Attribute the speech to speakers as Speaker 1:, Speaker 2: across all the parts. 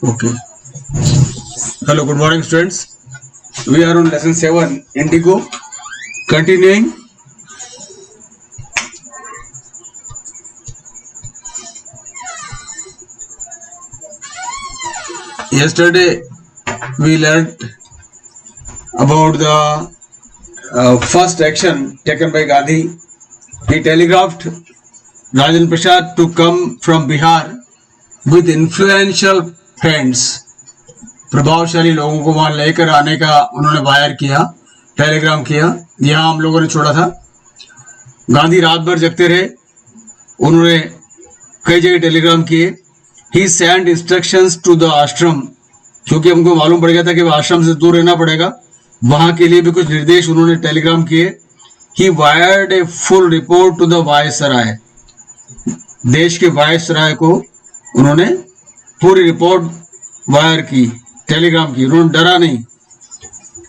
Speaker 1: Okay. Hello, good morning, students. We are on lesson 7, Indigo. Continuing. Yesterday, we learned about the first action taken by Gandhi. He telegraphed Rajendra Prasad to come from Bihar with influential friends. प्रभावशाली लोगों को वहां लेकर आने का उन्होंने wire किया, Telegram किया। यहां हम लोगों ने छोड़ा था। गांधी रात भर जगते रहे, उन्होंने कई जगह टेलीग्राम किए। ही सेंड इंस्ट्रक्शंस टू द आश्रम, क्योंकि हमको मालूम पड़ गया था कि आश्रम से दूर रहना पड़ेगा, वहां के लिए भी कुछ निर्देश उन्होंने टेलीग्राम किए। He wired a full report to the viceroy, देश के वायसराय को उन्होंने पूरी रिपोर्ट वायर की, टेलीग्राम की। उन्होंने डरा नहीं।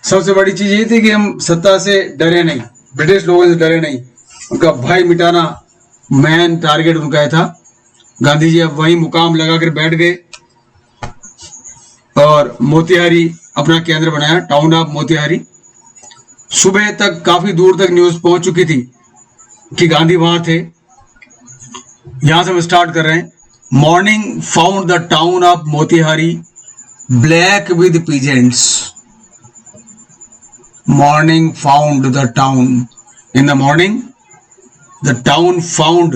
Speaker 1: सबसे बड़ी चीज ये थी कि हम सत्ता से डरे नहीं, ब्रिटिश लोगों से डरे नहीं। उनका भय मिटाना मेन टारगेट उनका था। गांधी जी अब वही मुकाम लगाकर बैठ गए और मोतिहारी अपना केंद्र बनाया, टाउन ऑफ मोतिहारी। सुबह तक काफी दूर तक न्यूज पहुंच चुकी थी कि गांधी वहां थे। यहां से हम स्टार्ट कर रहे हैं। Morning found the town of Motihari black with peasants. Morning found the town. In the morning, the town found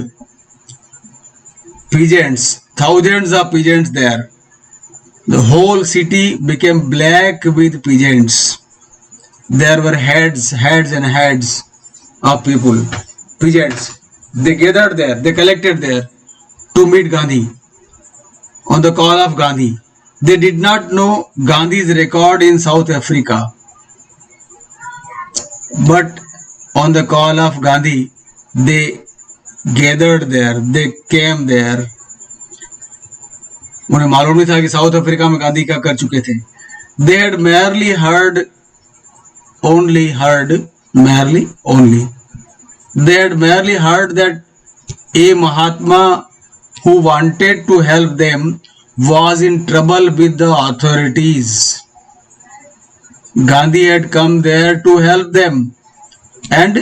Speaker 1: peasants, thousands of peasants there. The whole city became black with peasants. There were heads and heads of people, peasants. They gathered there, they collected there to meet Gandhi on the call of Gandhi. They did not know Gandhi's record in South Africa, but on the call of Gandhi, they gathered there, they came there. उन्हें मालूम नहीं था कि south Africa में गांधी क्या कर चुके थे। They had merely heard. They had merely heard that a Mahatma who wanted to help them was in trouble with the authorities. Gandhi had come there to help them, and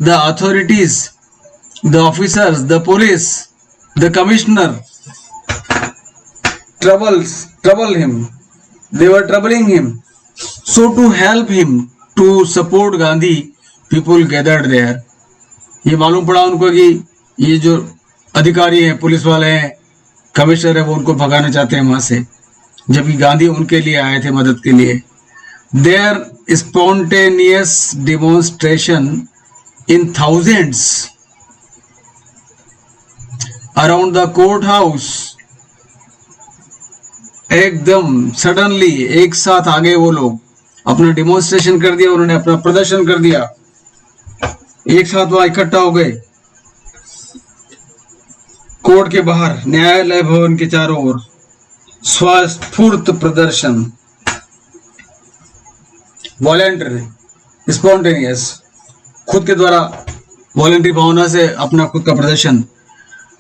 Speaker 1: the authorities, the officers, the police, the commissioner trouble him. They were troubling him. So to help him, to support Gandhi, people gathered there. ये मालूम पड़ा उनको कि ये जो अधिकारी हैं, police वाले हैं, कमिश्नर है, वो उनको भगाना चाहते हैं वहां से, जबकि गांधी उनके लिए आए थे मदद के लिए। Their spontaneous demonstration in thousands around the court house. एकदम सडनली एक साथ आ गए वो लोग, अपना डिमॉन्स्ट्रेशन कर दिया, उन्होंने अपना प्रदर्शन कर दिया, एक साथ वहां इकट्ठा हो गए कोर्ट के बाहर, न्यायालय भवन के चारों ओर। स्वस्फूर्त प्रदर्शन, वॉलेंटरी, स्पॉन्टेनियस, खुद के द्वारा वॉलेंटरी भावना से अपना खुद का प्रदर्शन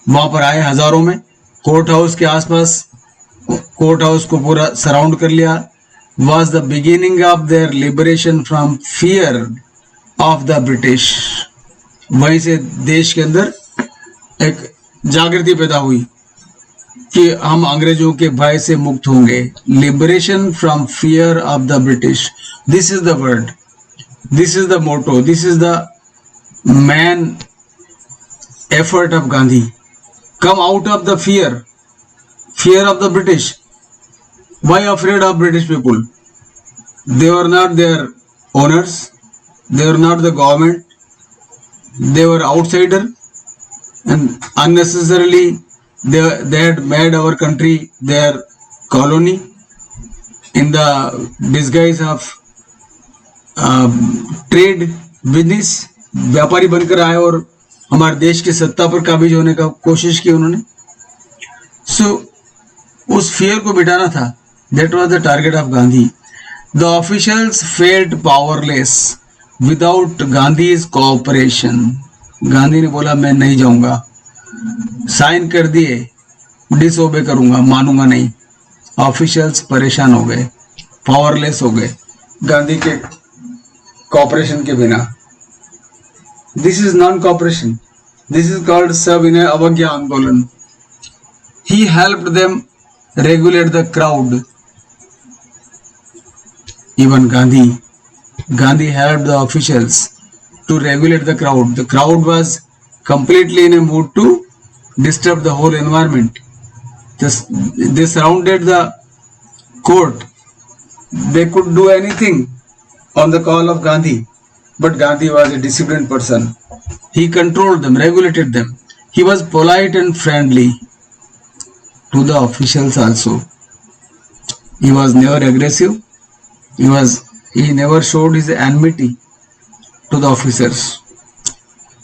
Speaker 1: वहां पर आए हजारों में। कोर्ट हाउस के आसपास, कोर्ट हाउस को पूरा सराउंड कर लिया। Was the beginning of their liberation from fear of the British. वहीं से देश के अंदर एक जागृति पैदा हुई कि हम अंग्रेजों के भय से मुक्त होंगे। Liberation from fear of the British, this is the word, this is the motto, this is the main effort of Gandhi. Come out of the fear of the British. Why afraid of British people? They were not their owners, they were not the government, they were outsider, and unnecessarily they had made our country their colony in the disguise of trade business. व्यापारी बनकर आए और हमारे देश की सत्ता पर काबिज होने का कोशिश की उन्होंने। उस फियर को मिटाना था। That was the target of Gandhi. The officials felt powerless without Gandhi's cooperation. Gandhi ने बोला मैं नहीं जाऊंगा, साइन कर दिए, डिसओबे करूंगा, मानूंगा नहीं। ऑफिशियल्स परेशान हो गए, पावरलेस हो गए गांधी के कॉपरेशन के बिना। This is non cooperation, this is called सविनय अवज्ञा आंदोलन। He helped them regulate the crowd. Even Gandhi helped the officials to regulate the crowd. The crowd was completely in a mood to disturb the whole environment. They surrounded the court. They could do anything on the call of Gandhi. But Gandhi was a disciplined person. He controlled them, regulated them. He was polite and friendly to the officials also. He was never aggressive. He never showed his enmity to the officers.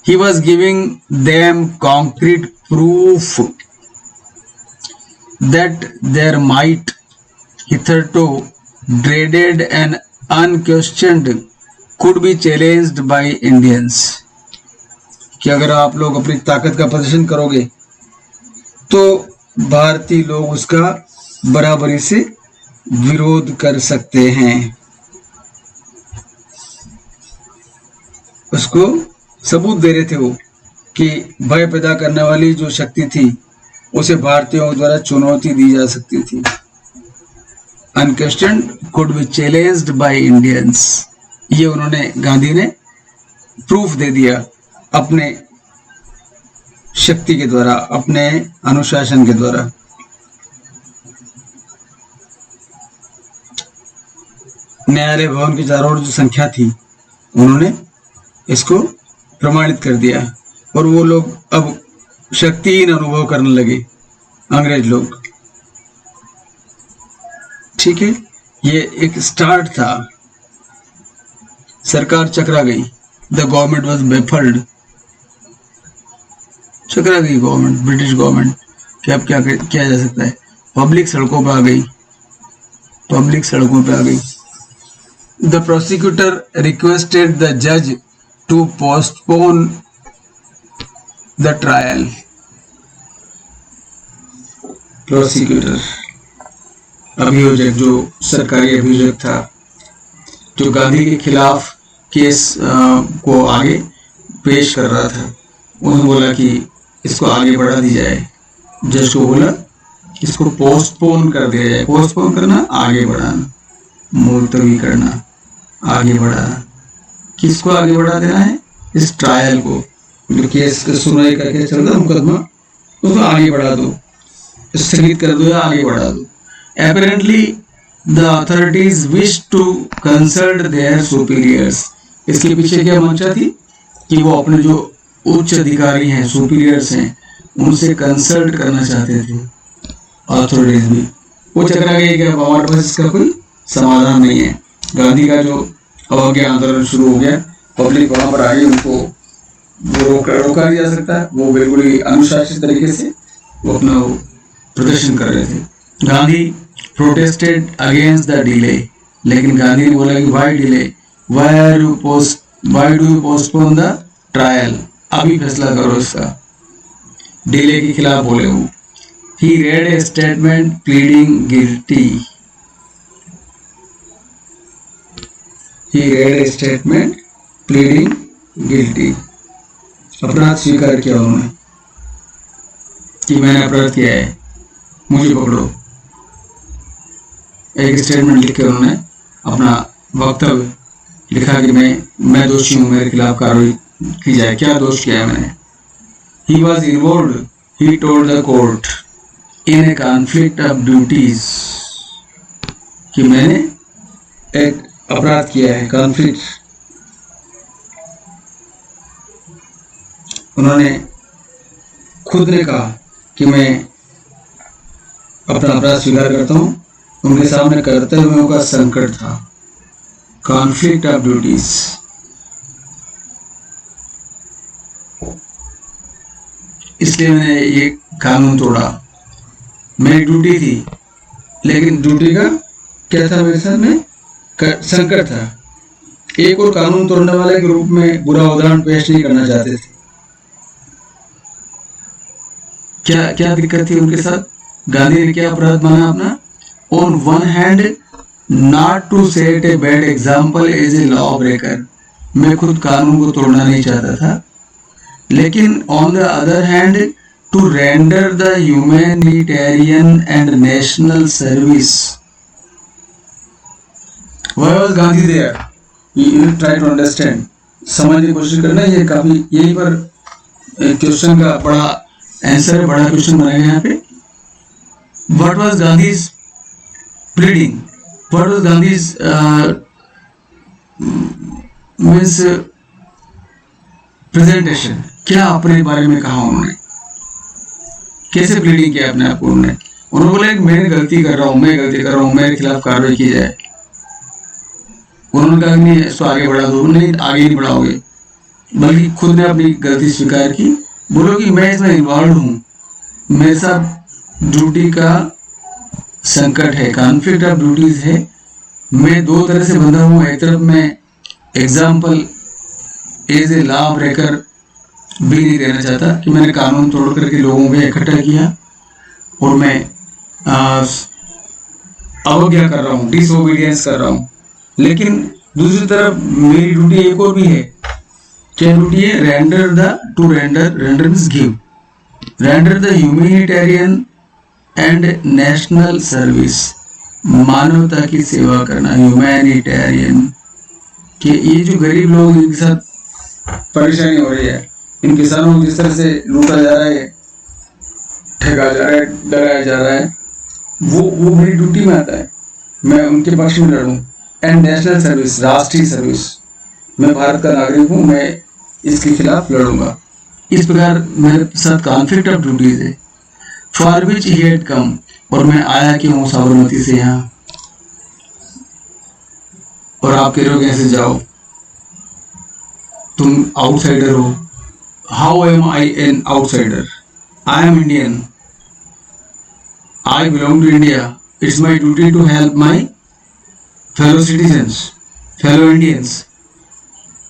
Speaker 1: He was giving them concrete proof that their might, hitherto dreaded and unquestioned, could be challenged by Indians. कि अगर आप लोग अपनी ताकत का प्रदर्शन करोगे तो भारतीय लोग उसका बराबरी से विरोध कर सकते हैं। उसको सबूत दे रहे थे वो कि भय पैदा करने वाली जो शक्ति थी उसे भारतीयों द्वारा चुनौती दी जा सकती थी। Unquestioned could be challenged by Indians, ये उन्होंने गांधी ने प्रूफ दे दिया अपने शक्ति के द्वारा, अपने अनुशासन के द्वारा। न्यायालय भवन की चारों ओर जो संख्या थी उन्होंने इसको प्रमाणित कर दिया और वो लोग अब शक्तिहीन अनुभव करने लगे, अंग्रेज लोग। ठीक है, ये एक स्टार्ट था। सरकार चकरा गई, द गवर्नमेंट वॉज बेफल्ड। चकरा गई गवर्नमेंट, ब्रिटिश गवर्नमेंट। कि अब क्या किया जा सकता है? पब्लिक सड़कों पर आ गई, पब्लिक सड़कों पर आ गई। द प्रोसिक्यूटर रिक्वेस्टेड द जज to postpone the trial. Prosecutor, अभियोजक, जो सरकारी अभियोजक था, जो गांधी के खिलाफ केस को आगे पेश कर रहा था, उन्होंने बोला कि इसको आगे बढ़ा दी जाए। जज को बोला इसको पोस्टपोन कर दिया जाए। पोस्टपोन करना, आगे बढ़ाना, मुलतवी करना, आगे बढ़ाना। किसको आगे बढ़ा देना है? इस ट्रायल को, जो केस सुनवाई करके चल रहा मुकदमा, उसको आगे बढ़ा दो, स्थगित कर दो या आगे बढ़ा दो। Apparently the authorities wish to consult their superiors. इसके पीछे क्या मंशा थी कि वो अपने जो उच्च अधिकारी हैं, सुपीरियर्स हैं, उनसे कंसल्ट करना चाहते थे अथॉरिटीज भी। वो चकरा गए कि अब हमारे पास इसका कोई समाधान नहीं है। गांधी का जो अवज्ञा आंदोलन शुरू हो गया, पब्लिक वहां पर आ गई, उनको रोका नहीं जा सकता। वो बिल्कुल ही अनुशासित तरीके से वो अपना प्रदर्शन कर रहे थे। Gandhi protested against the delay, लेकिन गांधी ने बोला कि why delay, why do you postpone the trial, अभी फैसला करो इसका। डिले के खिलाफ बोले वो। He read a statement pleading guilty, he read a statement pleading guilty. अपराध स्वीकार किया उन्होंने कि मैंने अपराध किया है, मुझे पकड़ो। एक स्टेटमेंट लिख के उन्होंने अपना वक्तव्य लिखा कि मैं दोषी हूं, मेरे खिलाफ कार्रवाई की जाए। क्या दोष किया है मैंने? He was involved, he told the court, in a conflict of duties, कि मैंने एक अपराध किया है, कॉन्फ्लिक्ट। उन्होंने खुद ने कहा कि मैं अपना अपराध स्वीकार करता हूं। उनके सामने कर्तव्यों का संकट था, कॉन्फ्लिक्ट ऑफ ड्यूटीज। इसलिए मैंने ये कानून तोड़ा। मेरी ड्यूटी थी, लेकिन ड्यूटी का क्या था मेरे साथ में? संकट था। एक और कानून तोड़ने वाले के रूप में बुरा उदाहरण पेश नहीं करना चाहते थे। क्या क्या दिक्कत थी उनके साथ? गांधी ने क्या अपराध माना अपना? On one hand not to set a bad example as a law breaker, मैं खुद कानून को तोड़ना नहीं चाहता था, लेकिन on the other hand to render the humanitarian and national service. Why was Gandhi there? You try to understand, समझने की कोशिश करना, ये काफी यहीं पर क्वेश्चन का बड़ा आंसर है, बड़ा क्वेश्चन बनाया यहाँ पे। What was Gandhi's pleading? What was Gandhi's means presentation? क्या अपने बारे में कहा उन्होंने, कैसे प्लीडिंग किया अपने आप को उन्होंने बोला कि मैं गलती कर रहा हूँ, मेरे खिलाफ कार्रवाई की जाए। उन्होंने कहा नहीं इसको आगे बढ़ा दो, नहीं आगे नहीं बढ़ाओगे, बल्कि खुद ने अपनी गलती स्वीकार की। बोलो कि मैं इसमें इन्वॉल्व हूँ, मेरे साथ ड्यूटी का संकट है, कॉन्फ्लिक्ट ऑफ ड्यूटीज है, मैं दो तरह से बंधा हूँ। एक तरफ मैं example as a law breaker भी नहीं देना चाहता कि मैंने कानून तोड़ करके लोगों को इकट्ठा किया और मैं अवज्ञा कर रहा हूँ, डिसओबीडियंस कर रहा हूँ। लेकिन दूसरी तरफ मेरी ड्यूटी एक और भी है। क्या ड्यूटी है? Render means give, render the humanitarian and national service, मानवता की सेवा करना। ह्यूमैनिटेरियन कि ये जो गरीब लोग इनके साथ परेशानी हो रही है, इन किसानों को जिस तरह से लूटा जा रहा है, ठगा जा रहा है, डराया जा रहा है, वो मेरी ड्यूटी में आता है, मैं उनके पक्ष में लड़ूं। एंड नेशनल सर्विस, राष्ट्रीय सर्विस, मैं भारत का नागरिक हूँ, मैं इसके खिलाफ लड़ूंगा। इस प्रकार मेरे साथ कॉन्फ्लिक्ट ऑफ ड्यूटीज है। For which he had come, और मैं आया क्यों हूँ साबरमती से यहाँ, और आप कह रहे हो कैसे जाओ, तुम आउटसाइडर हो। How am I an outsider? I am Indian, I belong to India, it's my duty to help my fellow citizens, fellow Indians.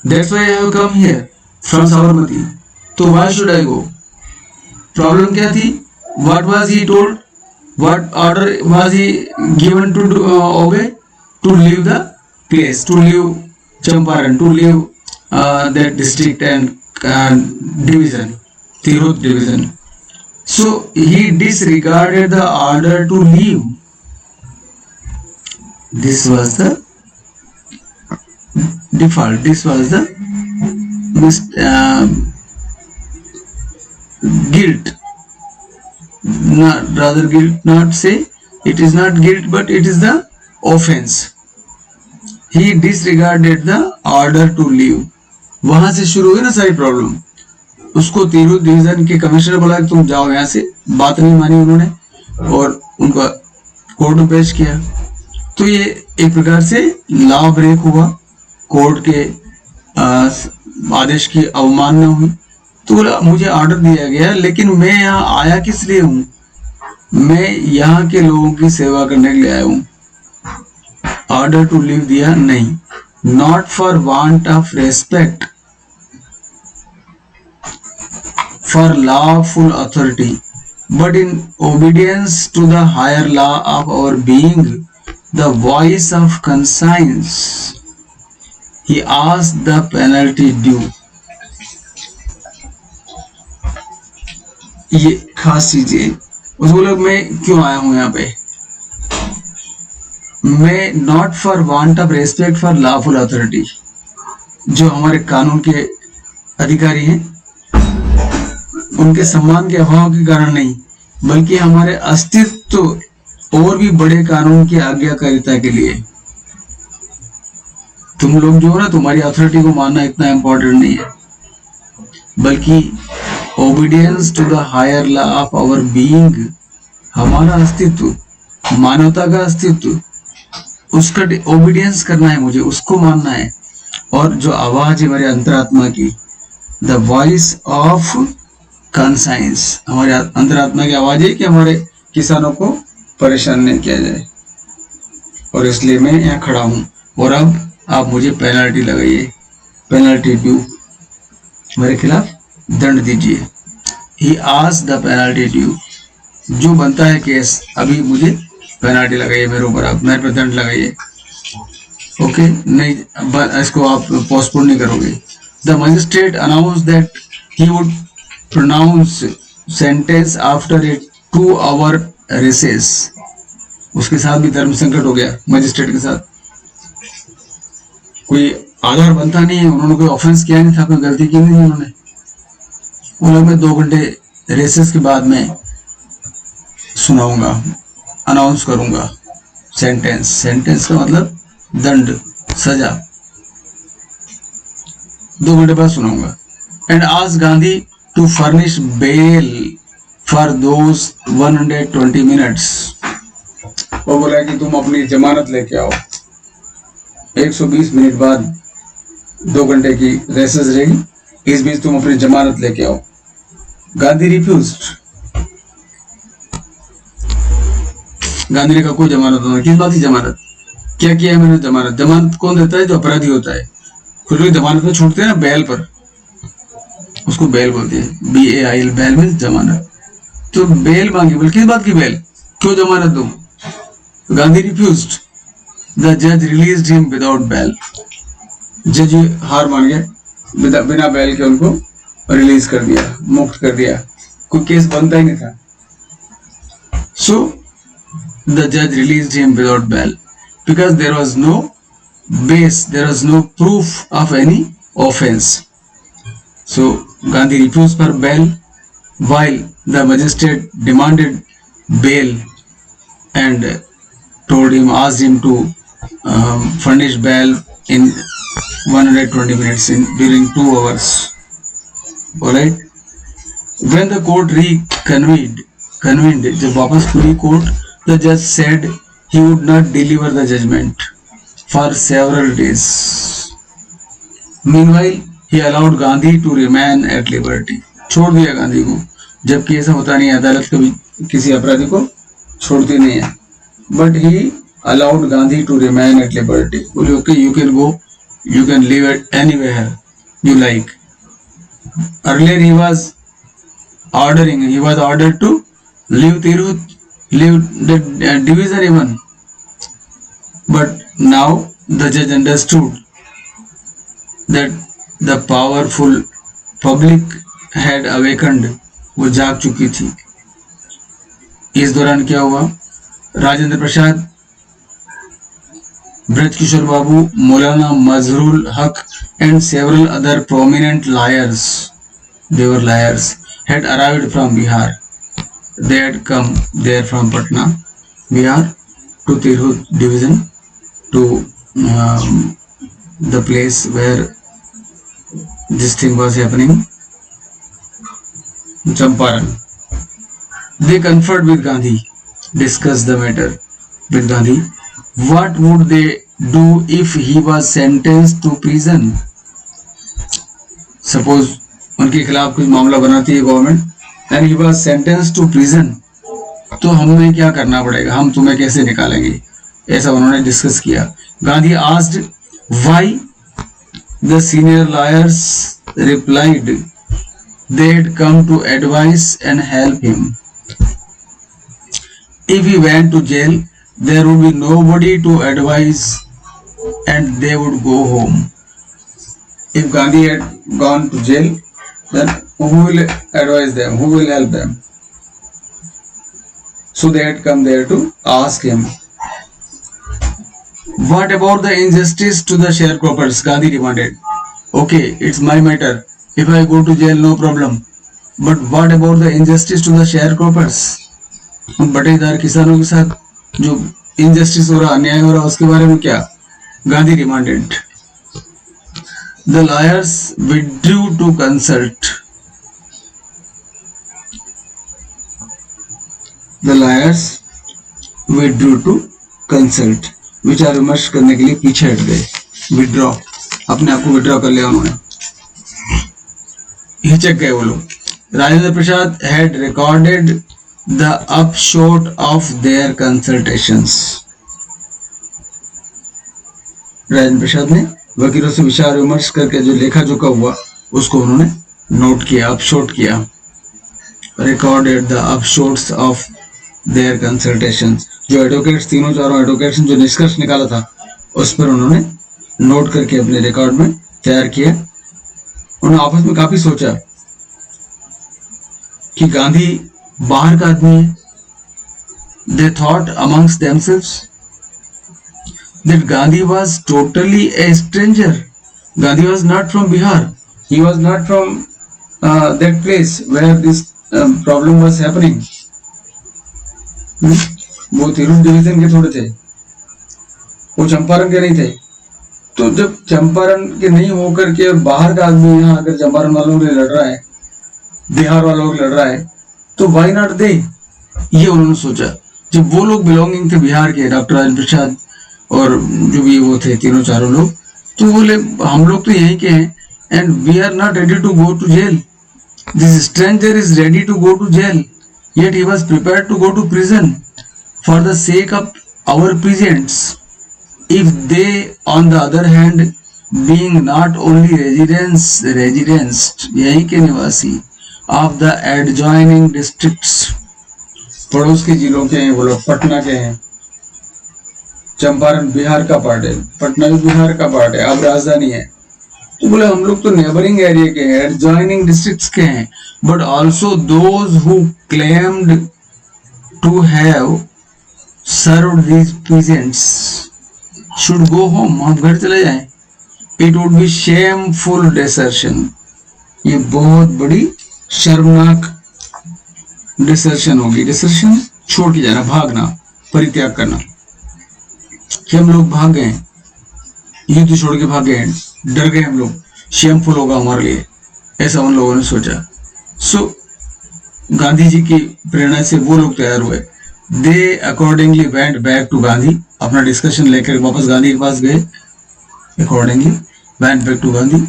Speaker 1: That's why I have come here from Sabarmati. So why should I go? Problem क्या थी? What was he told? What order was he given to obey? To leave the place, to leave Champaran, to leave that district and division, Tirut division. So he disregarded the order to leave. This was the default. This was the guilt. Not say it is not guilt, but it is the offense. He disregarded the order to leave. वहां से शुरू हुई ना सारी problem. उसको Tirhut division के commissioner बोला कि तुम जाओ यहाँ से, बात नहीं मानी उन्होंने और उनका कोर्ट में पेश किया। तो ये एक प्रकार से लॉ ब्रेक हुआ, कोर्ट के आदेश की अवमानना हुई। तो बोला मुझे ऑर्डर दिया गया, लेकिन मैं यहाँ आया किस लिए हूँ? मैं यहाँ के लोगों की सेवा करने के लिए आया हूँ। ऑर्डर टू लीव दिया नहीं। Not for want of respect for lawful authority, but in obedience to the higher law of our being, the voice of conscience, he asked the penalty due. ये खास चीज है। उस बोले मैं क्यों आया हूं यहाँ पे? मैं not for want of respect for lawful authority, जो हमारे कानून के अधिकारी हैं उनके सम्मान के अभाव के कारण नहीं, बल्कि हमारे अस्तित्व और भी बड़े कानून की आज्ञाकारिता के लिए। तुम लोग जो हो ना, तुम्हारी अथॉरिटी को मानना इतना इंपॉर्टेंट नहीं है, बल्कि obedience to the higher law of our being, हमारा अस्तित्व, मानवता का अस्तित्व, उसका ओबीडियंस करना है मुझे, उसको मानना है। और जो आवाज है हमारे अंतरात्मा की, द वॉइस ऑफ कॉन्साइंस, हमारे अंतरात्मा की आवाज है कि हमारे किसानों को परेशान नहीं किया जाए, और इसलिए मैं यहाँ खड़ा हूँ। और अब आप मुझे पेनल्टी लगाइए, पेनल्टी ड्यू, मेरे खिलाफ दंड दीजिए। He asked the penalty due, जो बनता है केस अभी मुझे पेनाल्टी लगाइए मेरे ऊपर, आप मेरे पे दंड लगाइए। ओके, नहीं इसको आप पोस्टपोन नहीं करोगे। The magistrate announce that he would pronounce sentence after a 2 hour recess. उसके साथ भी धर्म संकट हो गया मजिस्ट्रेट के साथ। कोई आधार बनता नहीं है, उन्होंने कोई ऑफेंस किया नहीं था, कोई गलती की नहीं थी उन्होंने। उन्हें मैं 2 घंटे रेसेस के बाद में सुनाऊंगा, अनाउंस करूंगा सेंटेंस। सेंटेंस का मतलब दंड, सजा। 2 घंटे बाद सुनाऊंगा। And ask Gandhi to furnish bail for those 120 minutes. वो बोला कि तुम अपनी जमानत लेके आओ। 120 मिनट बाद 2 घंटे की रेसेस रहेगी, इस बीच तुम अपनी जमानत लेके आओ। गांधी रिफ्यूज्ड। गांधी ने कहा कोई जमानत नहीं। किस बात की जमानत? क्या किया है मैंने? जमानत। जमानत कौन देता है? जो अपराधी होता है। कुछ लोग जमानत में छूटते हैं ना, बेल पर, उसको बेल बोलते हैं। BAIL, बेल मीन्स जमानत। तो बेल मांगी, बोले किस बात की बेल, क्यों जमानत दूं? गांधी रिफ्यूज्ड। द जज रिलीज्ड हिम विदाउट बेल। जज हार मान गया, बिना बेल के उनको रिलीज कर दिया, मुक्त कर दिया। कोई केस बनता ही नहीं था। सो the judge released him without bail because there was no base, there was no proof of any offense. So Gandhi refused for bail while the magistrate demanded bail and asked him to furnish bail in 120 minutes during 2 hours. Alright. When the court reconvened, जब वापस खुली court, the judge said he would not deliver the judgment for several days. Meanwhile, he allowed Gandhi to remain at liberty. छोड़ दिया गांधी को, जबकि ऐसा होता नहीं है, अदालत कभी किसी अपराधी को छोड़ती नहीं है। But he allowed Gandhi to remain at liberty. बोले okay, you can go, you can live at anywhere you like. Earlier he was ordered to leave Tirut, leave the division even, but now the judge understood that the powerful public had awakened. वो जाग चुकी थी। इस दौरान क्या हुआ? राजेंद्र प्रसाद, ब्रज किशोर बाबू, मौलाना मजहरुल हक and several other prominent liars, they were liars, had arrived from Bihar. They had come there from Patna, Bihar, to Tirhut division, to the place where this thing was happening, Champaran. They conferred with Gandhi, discussed the matter with Gandhi. What would they do if he was sentenced to prison? Suppose उनके खिलाफ कुछ मामला बनाती है government, and he was sentenced to prison, तो हमें क्या करना पड़ेगा, हम तुम्हें कैसे निकालेंगे? ऐसा उन्होंने डिस्कस किया। Gandhi asked why. The senior lawyers replied they had come to advise and help him. If he went to jail, there would be nobody to advise and they would go home. If Gandhi had gone to jail, then who will advise them? Who will help them? So they had come there to ask him. What about the injustice to the sharecroppers? Gandhi demanded. Okay, it's my matter. If I go to jail, no problem. But what about the injustice to the sharecroppers? उन बटेदार किसानों के साथ जो injustice हो रहा, अन्याय हो रहा, उसके बारे में क्या? Gandhi demanded. The lawyers withdrew to consult. The lawyers withdrew to consult. विचार विमर्श करने के लिए पीछे हट गए। विड्रॉ, अपने आप को विड्रॉ कर लिया उन्होंने, हिचक गए वो लोग। Rajendra Prasad had recorded the upshot of their consultations. Rajendra Prasad ने वकीलों से विचार विमर्श करके जो लेखा जोखा हुआ उसको उन्होंने नोट किया, अपशॉट किया। Recorded the upshots of their consultation. जो एडवोकेट्स, तीनों चारों एडवोकेट्स जो निष्कर्ष निकाला था उस पर उन्होंने नोट करके अपने रिकॉर्ड में तैयार किया। उन्होंने आपस में काफी सोचा कि गांधी बाहर का आदमी है। They thought amongst themselves that Gandhi was totally a stranger. Gandhi was not from Bihar. He was not from that place where this problem was happening. वो तिरुप डिवीजन के थोड़े थे, वो चंपारण के नहीं थे। तो जब चंपारण के नहीं होकर के और बाहर का आदमी यहाँ अगर चंपारण वालों के लड़ रहा है, बिहार वालों के लड़ रहा है, तो वाई नॉट दे, ये उन्होंने सोचा। जब वो लोग बिलोंगिंग थे बिहार के, डॉक्टर राजेंद्र प्रसाद और जो भी वो थे तीनों चारों लोग, तो बोले हम लोग तो यहीं के हैं and we are not ready to go to jail. This stranger is ready to go to jail, yet he was prepared to go to prison for the sake of our peasants. If they on the other hand being not only residents यहीं के निवासी of the adjoining districts, पड़ोस के जिलों के हैं वो लोग, पटना के हैं। चंपारण बिहार का पार्ट है, पटना भी बिहार का पार्ट है, अब राजधानी है। तो बोले हम लोग तो नेबरिंग एरिया के हैं, एडजॉइनिंग डिस्ट्रिक्ट्स के हैं, but also those who claimed to have served these peasants should go home, हम घर चले जाएं। It would be shameful desertion, ये बहुत बड़ी शर्मनाक डिसर्शन होगी। डिसर्शन छोड़ के जाना, भागना, परित्याग करना, कि हम लोग भाग गए, युद्ध छोड़ के भाग गए, डर गए हम लोग, शेमफुल होगा हमारे लिए, ऐसा उन लोगों ने सोचा। सो गांधी जी की प्रेरणा से वो लोग तैयार हुए। They accordingly went back to Gandhi, अपना डिस्कशन लेकर वापस गांधी के पास गए। Accordingly went back to Gandhi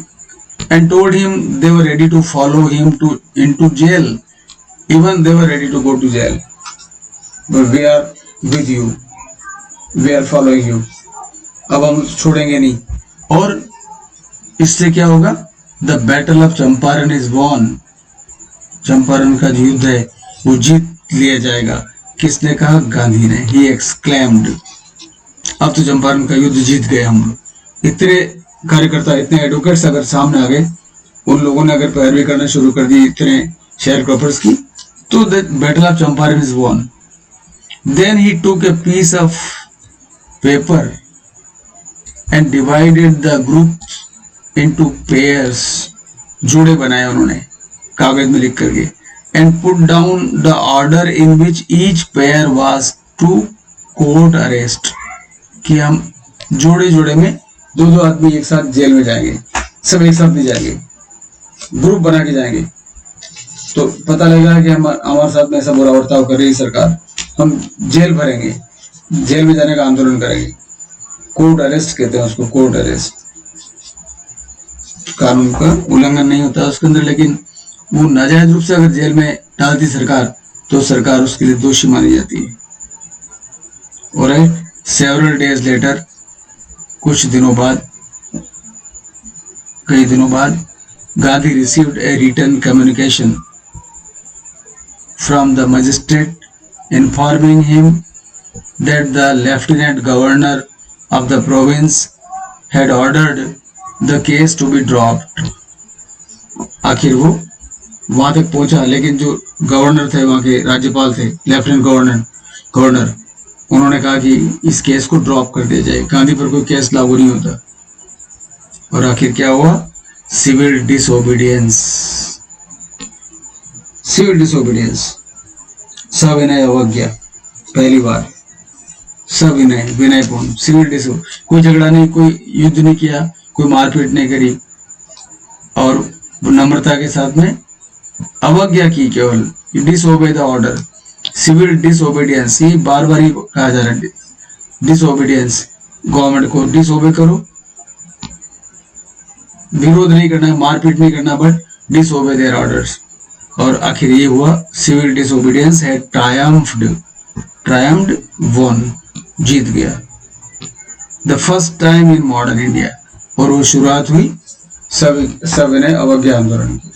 Speaker 1: and told him they were ready to follow him to into jail. Even they were ready to go to jail, but we are with you, we are following you. अब हम छोड़ेंगे नहीं। और इससे क्या होगा? The battle of Champaran is won. Champaran का जो युद्ध है वो जीत लिया जाएगा। किसने कहा? गांधी ने। He exclaimed. अब तो चंपारण का युद्ध जीत गए हम लोग। इतने कार्यकर्ता, इतने एडवोकेट्स अगर सामने आ गए, उन लोगों ने अगर पैरवी करना शुरू कर दी इतने शेयर क्रॉपर्स की, तो the battle of Champaran is won. Then he took a piece of paper and divided the group into pairs. जोड़े बनाए उन्होंने कागज में लिख करके, and put down the order in which each pair was to court arrest. कि हम जोड़े जोड़े में दो दो आदमी एक साथ जेल में जाएंगे, सब एक साथ नहीं जाएंगे, ग्रुप बना के जाएंगे। तो पता लगेगा कि हमारे साथ में ऐसा बुरा बर्ताव कर रही है सरकार, हम जेल भरेंगे, जेल में जाने का आंदोलन करेंगे। कोर्ट अरेस्ट कहते हैं उसको, कोर्ट अरेस्ट। कानून का उल्लंघन नहीं होता उसके अंदर, लेकिन वो नाजायज रूप से अगर जेल में डालती सरकार तो सरकार उसके लिए दोषी मानी जाती है। और सेवरल डेज लेटर, कुछ दिनों बाद, कई दिनों बाद, Gandhi received a written communication from the magistrate informing him that the lieutenant governor of the province had ordered the case to be dropped. आखिर वो वहां तक पहुंचा, लेकिन जो गवर्नर थे वहां के, राज्यपाल थे, लेफ्टिनेंट गवर्नर, उन्होंने कहा कि इस केस को ड्रॉप कर दिया जाए, गांधी पर कोई केस लागू नहीं होता। और आखिर क्या हुआ? Civil disobedience. सिविल डिसोबीडियंस, सविनय अवज्ञा, पहली बार सविनय, विनयपूर्ण, सिविल डिसो, कोई झगड़ा नहीं, कोई युद्ध नहीं किया, कोई मारपीट नहीं करी, और नम्रता के साथ में अवज्ञा की, केवल disobey the order. Civil disobedience, ये बार बार ही कहा जा रहा है, डिसोबीडियंस, गवर्नमेंट को डिसओबे करो, विरोध नहीं करना है, मारपीट नहीं करना, बट डिसओबे देयर ऑर्डर्स। और आखिर ये हुआ, civil disobedience has triumphed, won, जीत गया। The first time in modern India, और वो शुरुआत हुई सविनय अवज्ञा आंदोलन की।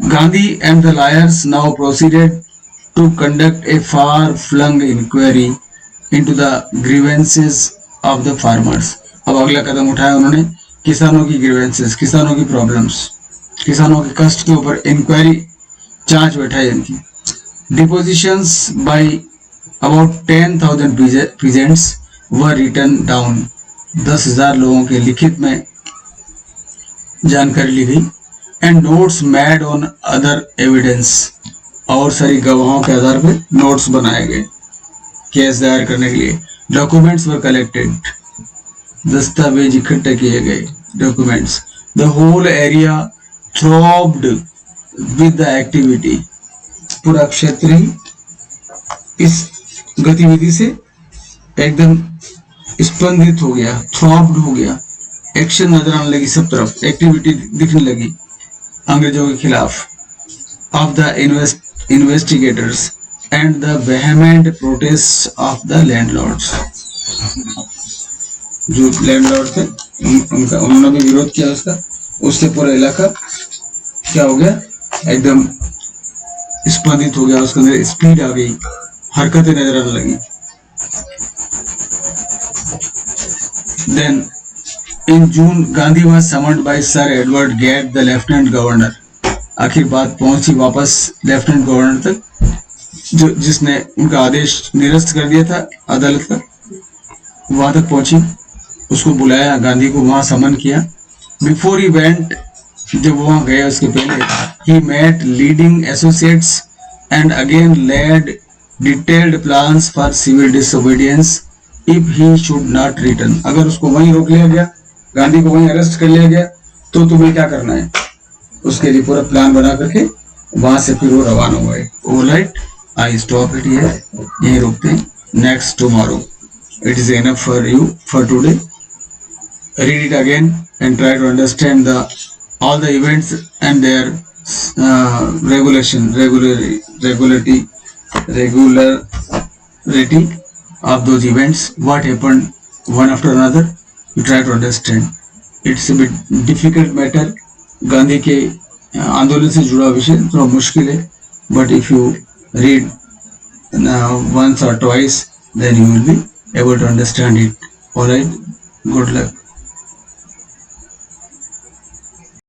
Speaker 1: Gandhi and the lawyers now proceeded to conduct a far-flung inquiry into the grievances of the farmers. अब अगला कदम उठाया उन्होंने किसानों की grievances, किसानों की problems, किसानों के कष्ट के ऊपर इंक्वायरी, जांच बैठाई इनकी. Depositions by about 10,000 peasants were written down. 10,000 लोगों के लिखित में जानकारी ली गई. And notes made on other evidence, और सारी गवाहों के आधार पर नोट्स बनाए गए केस दायर करने के लिए. डॉक्यूमेंट्स वर कलेक्टेड, दस्तावेज इकट्ठे किए गए, documents. The whole area throbbed with the activity, पूरा क्षेत्र ही इस गतिविधि से एकदम स्पंदित हो गया, थ्रॉब्ड हो गया. एक्शन नजर आने लगी सब तरफ, एक्टिविटी दिखने लगी अंग्रेजों के खिलाफ. Of the investigators and the vehement protest of the landlords, जो लैंडलॉर्ड थे उनका, उन्होंने भी विरोध किया उसका. उससे पूरा इलाका क्या हो गया, एकदम स्पंदित हो गया, उसके अंदर स्पीड आ गई, हरकतें नजर आने लगी. Then in June Gandhi was summoned by Sir Edward Gate, the Lieutenant Governor. आखिर बात पहुंची वापस लेफ्टिनेंट गवर्नर तक, जो जिसने उनका आदेश निरस्त कर दिया था अदालत का, वहां तक पहुंची. उसको बुलाया, गांधी को वहां समन किया. बिफोर ही वेंट, जब वहां गए उसके पहले, he met leading associates and again laid detailed plans for civil disobedience if he should not return. अगर उसको वहीं रोक लिया गया, गांधी को वहीं अरेस्ट कर लिया गया, तो तुम्हें क्या करना है, उसके लिए पूरा प्लान बना करके वहां से फिर वो रवाना हुए. Alright, I stop it here, यहीं रोकते हैं. Next tomorrow. It is enough for you for today. Read it again and try to understand all the events and their regularity of those events, what happened one after another. You try to understand. It's a bit difficult matter. Gandhi के आंदोलन से जुड़ा विषय थोड़ा मुश्किल है, but if you read once or twice, then you will be able to understand it. All right, good luck.